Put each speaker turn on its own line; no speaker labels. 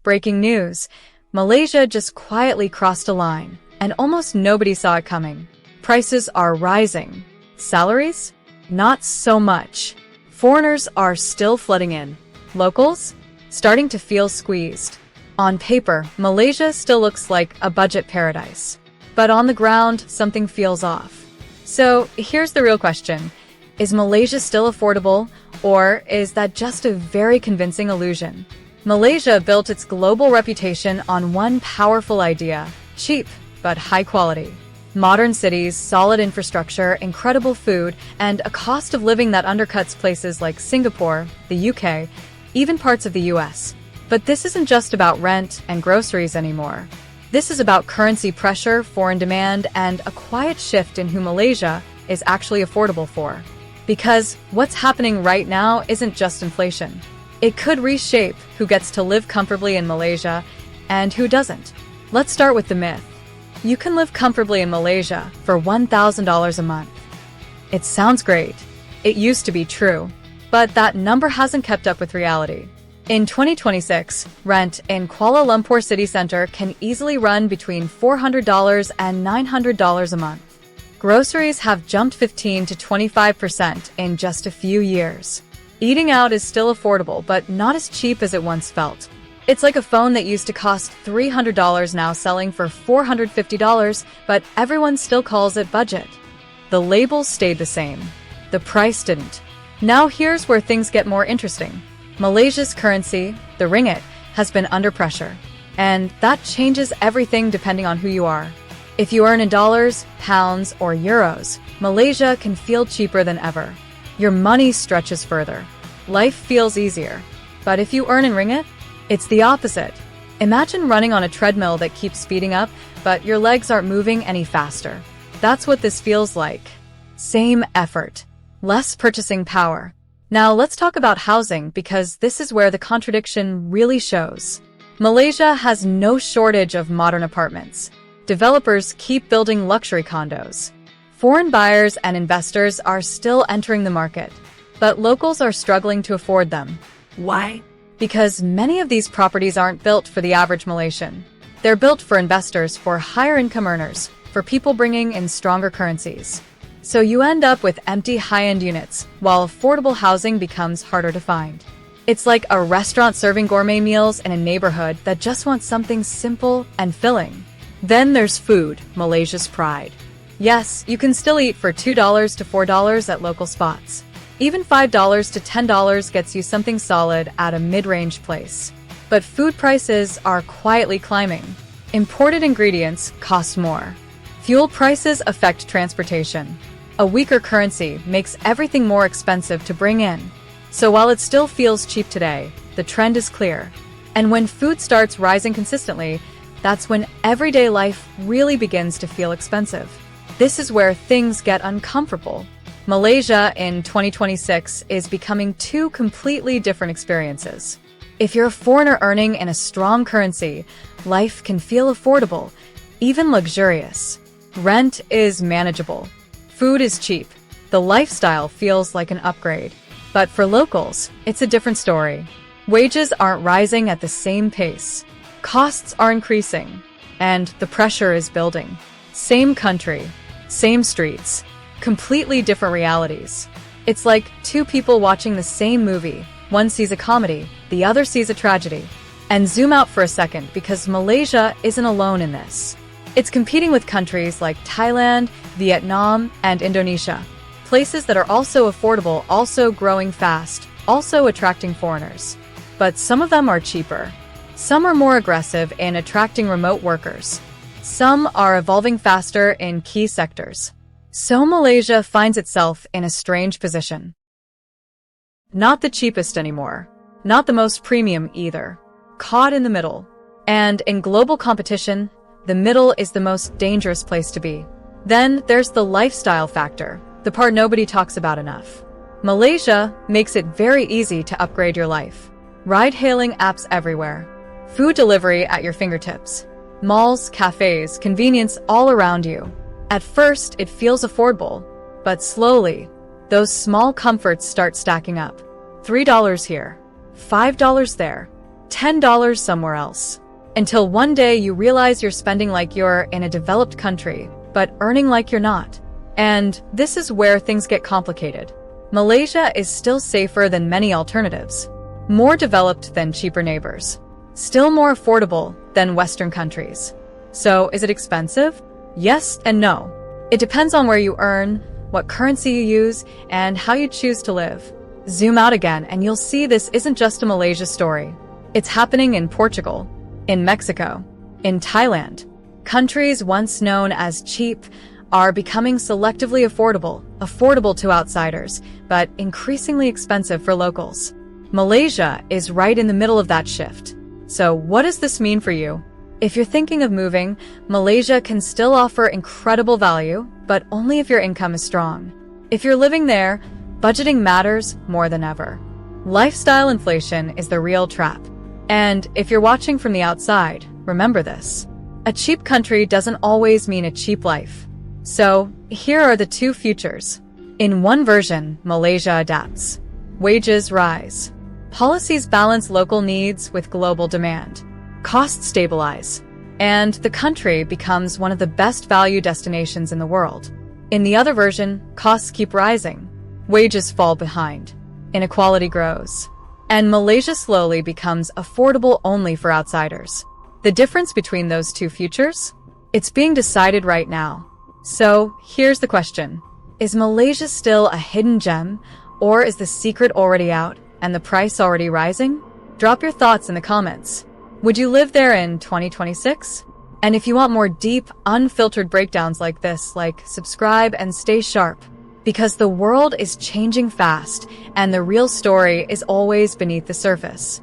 Breaking news. Malaysia just quietly crossed a line, and almost nobody saw it coming. Prices are rising. Salaries? Not so much. Foreigners are still flooding in. Locals? Starting to feel squeezed. On paper, Malaysia still looks like a budget paradise. But on the ground, something feels off. So here's the real question. Is Malaysia still affordable, or is that just a very convincing illusion? Malaysia built its global reputation on one powerful idea: cheap, but high quality. Modern cities, solid infrastructure, incredible food, and a cost of living that undercuts places like Singapore, the UK, even parts of the US. But this isn't just about rent and groceries anymore. This is about currency pressure, foreign demand, and a quiet shift in who Malaysia is actually affordable for. Because what's happening right now isn't just inflation. It could reshape who gets to live comfortably in Malaysia and who doesn't. Let's start with the myth. You can live comfortably in Malaysia for $1,000 a month. It sounds great. It used to be true. But that number hasn't kept up with reality. In 2026, rent in Kuala Lumpur city center can easily run between $400 and $900 a month. Groceries have jumped 15 to 25% in just a few years. Eating out is still affordable, but not as cheap as it once felt. It's like a phone that used to cost $300 now selling for $450, but everyone still calls it budget. The labels stayed the same. The price didn't. Now here's where things get more interesting. Malaysia's currency, the ringgit, has been under pressure. And that changes everything depending on who you are. If you earn in dollars, pounds, or euros, Malaysia can feel cheaper than ever. Your money stretches further. Life feels easier. But if you earn in ringgit, it's the opposite. Imagine running on a treadmill that keeps speeding up, but your legs aren't moving any faster. That's what this feels like. Same effort, less purchasing power. Now let's talk about housing, because this is where the contradiction really shows. Malaysia has no shortage of modern apartments. Developers keep building luxury condos. Foreign buyers and investors are still entering the market, but locals are struggling to afford them. Why? Because many of these properties aren't built for the average Malaysian. They're built for investors, for higher income earners, for people bringing in stronger currencies. So you end up with empty high-end units, while affordable housing becomes harder to find. It's like a restaurant serving gourmet meals in a neighborhood that just wants something simple and filling. Then there's food, Malaysia's pride. Yes, you can still eat for $2 to $4 at local spots. Even $5 to $10 gets you something solid at a mid-range place. But food prices are quietly climbing. Imported ingredients cost more. Fuel prices affect transportation. A weaker currency makes everything more expensive to bring in. So while it still feels cheap today, the trend is clear. And when food starts rising consistently, that's when everyday life really begins to feel expensive. This is where things get uncomfortable. Malaysia in 2026 is becoming two completely different experiences. If you're a foreigner earning in a strong currency, life can feel affordable, even luxurious. Rent is manageable. Food is cheap. The lifestyle feels like an upgrade. But for locals, it's a different story. Wages aren't rising at the same pace. Costs are increasing, and the pressure is building. Same country, same streets, completely different realities. It's like two people watching the same movie. One sees a comedy, the other sees a tragedy. And zoom out for a second, because Malaysia isn't alone in this. It's competing with countries like Thailand, Vietnam, and Indonesia. Places that are also affordable, also growing fast, also attracting foreigners. But some of them are cheaper. Some are more aggressive in attracting remote workers. Some are evolving faster in key sectors. So Malaysia finds itself in a strange position. Not the cheapest anymore. Not the most premium either. Caught in the middle. And in global competition, the middle is the most dangerous place to be. Then there's the lifestyle factor, the part nobody talks about enough. Malaysia makes it very easy to upgrade your life. Ride-hailing apps everywhere. Food delivery at your fingertips. Malls, cafes, convenience all around you. At first, it feels affordable, but slowly, those small comforts start stacking up. $3 here, $5 there, $10 somewhere else. Until one day you realize you're spending like you're in a developed country, but earning like you're not. And this is where things get complicated. Malaysia is still safer than many alternatives, more developed than cheaper neighbors, still more affordable than Western countries. So is it expensive? Yes and no. It depends on where you earn, what currency you use, and how you choose to live. Zoom out again and you'll see this isn't just a Malaysia story. It's happening in Portugal, in Mexico, in Thailand. Countries once known as cheap are becoming selectively affordable to outsiders, but increasingly expensive for locals. Malaysia is right in the middle of that shift. So what does this mean for you? If you're thinking of moving, Malaysia can still offer incredible value, but only if your income is strong. If you're living there, budgeting matters more than ever. Lifestyle inflation is the real trap. And if you're watching from the outside, remember this. A cheap country doesn't always mean a cheap life. So, here are the two futures. In one version, Malaysia adapts. Wages rise. Policies balance local needs with global demand. Costs stabilize. And the country becomes one of the best value destinations in the world. In the other version, costs keep rising. Wages fall behind. Inequality grows. And Malaysia slowly becomes affordable only for outsiders. The difference between those two futures? It's being decided right now. So, here's the question. Is Malaysia still a hidden gem, or is the secret already out and the price already rising? Drop your thoughts in the comments. Would you live there in 2026? And if you want more deep, unfiltered breakdowns like this, subscribe and stay sharp. Because the world is changing fast, and the real story is always beneath the surface.